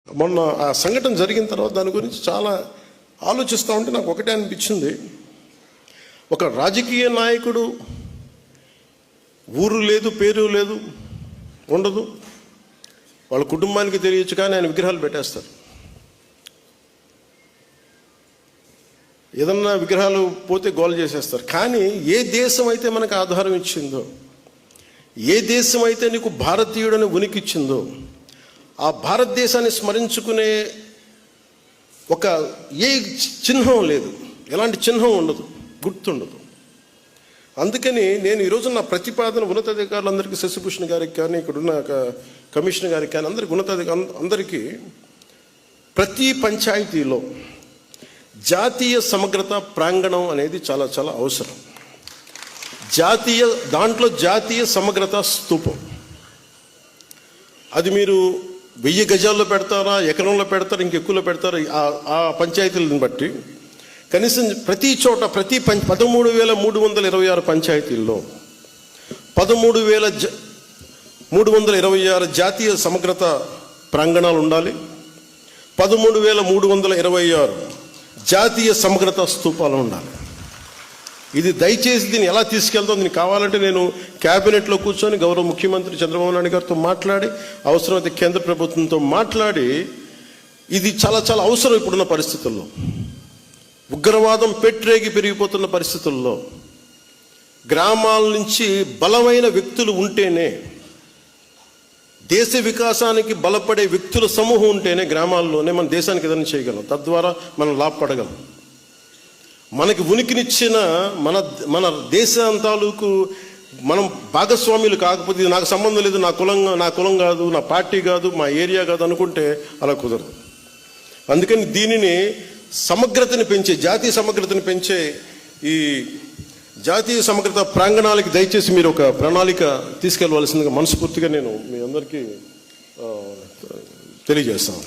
మొన్న ఆ సంఘటన జరిగిన తర్వాత దాని గురించి చాలా ఆలోచిస్తూ ఉంటే నాకు ఒకటే అనిపించింది. ఒక రాజకీయ నాయకుడు ఊరు లేదు, పేరు లేదు, ఉండదు, వాళ్ళ కుటుంబానికి తెలియచ్చు, కానీ ఆయన విగ్రహాలు పెట్టేస్తారు. ఏదన్నా విగ్రహాలు పోతే గోల్ చేసేస్తారు. కానీ ఏ దేశం అయితే మనకు ఆధారం ఇచ్చిందో, ఏ దేశం అయితే నీకు భారతీయుడని ఉనికి ఇచ్చిందో, ఆ భారతదేశాన్ని స్మరించుకునే ఒక ఏ చిహ్నం లేదు, ఎలాంటి చిహ్నం ఉండదు, గుర్తుండదు. అందుకని నేను ఈరోజు నా ప్రతిపాదన ఉన్నతాధికారులందరికీ, శశిభూషణ్ గారికి కానీ, ఇక్కడున్న కమిషనర్ గారికి కానీ, అందరికి అందరికీ ప్రతి పంచాయతీలో జాతీయ సమగ్రత ప్రాంగణం అనేది చాలా చాలా అవసరం. దాంట్లో జాతీయ సమగ్రత స్తూపం, అది మీరు 1000 గజాల్లో పెడతారా, ఎకరంలో పెడతారా, ఇంకెక్కువలో పెడతారా, ఆ పంచాయతీలను బట్టి కనీసం ప్రతి చోట 13,326 పంచాయతీల్లో 13,326 జాతీయ సమగ్రత ప్రాంగణాలు ఉండాలి. 13,326 జాతీయ సమగ్రత స్తూపాలు ఉండాలి. ఇది దయచేసి దీన్ని ఎలా తీసుకెళ్తాం, దీనికి కావాలంటే నేను క్యాబినెట్లో కూర్చొని గౌరవ ముఖ్యమంత్రి చంద్రబాబు నాయుడు గారితో మాట్లాడి, అవసరమైతే కేంద్ర ప్రభుత్వంతో మాట్లాడి, ఇది చాలా చాలా అవసరం. ఇప్పుడున్న పరిస్థితుల్లో, ఉగ్రవాదం పెట్రేగి పెరిగిపోతున్న పరిస్థితుల్లో, గ్రామాల నుంచి బలమైన వ్యక్తులు ఉంటేనే, దేశ వికాసానికి బలపడే వ్యక్తుల సమూహం ఉంటేనే గ్రామాల్లోనే మన దేశానికి ఏదైనా చేయగలం, తద్వారా మనం లాభపడగలం. మనకి ఉనికినిచ్చిన మన దేశం తాలూకు మనం భాగస్వామ్యులు కాకపోతే, నాకు సంబంధం లేదు, నా కులం కాదు, నా పార్టీ కాదు, మా ఏరియా కాదు అనుకుంటే అలా కుదరదు. అందుకని దీనిని సమగ్రతని పెంచే, జాతీయ సమగ్రతని పెంచే ఈ జాతీయ సమగ్రత ప్రాంగణాలకి దయచేసి మీరు ఒక ప్రణాళిక తీసుకెళ్లవలసిందిగా మనస్ఫూర్తిగా నేను మీ అందరికీ తెలియజేస్తాను.